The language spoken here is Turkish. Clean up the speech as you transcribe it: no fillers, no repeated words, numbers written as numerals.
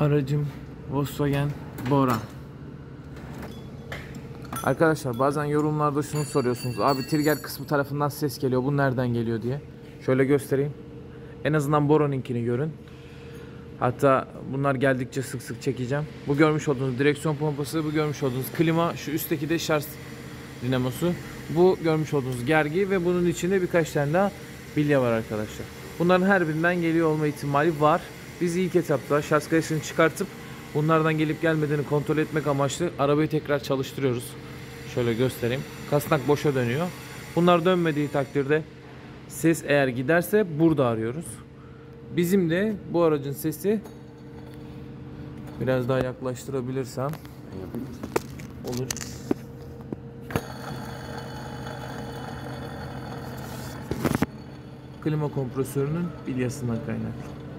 Aracım Volkswagen Bora. Arkadaşlar bazen yorumlarda şunu soruyorsunuz. Abi trigger kısmı tarafından ses geliyor. Bu nereden geliyor diye. Şöyle göstereyim. En azından Bora'nınkini görün. Hatta bunlar geldikçe sık sık çekeceğim. Bu görmüş olduğunuz direksiyon pompası, bu görmüş olduğunuz klima, şu üstteki de şarj dinamosu. Bu görmüş olduğunuz gergi ve bunun içinde birkaç tane daha bilye var arkadaşlar. Bunların her birinden geliyor olma ihtimali var. Biz ilk etapta şarj kayışını çıkartıp bunlardan gelip gelmediğini kontrol etmek amaçlı arabayı tekrar çalıştırıyoruz. Şöyle göstereyim. Kasnak boşa dönüyor. Bunlar dönmediği takdirde ses eğer giderse burada arıyoruz. Bizim de bu aracın sesi biraz daha yaklaştırabilirsem olur. Klima kompresörünün bilyasından kaynaklı.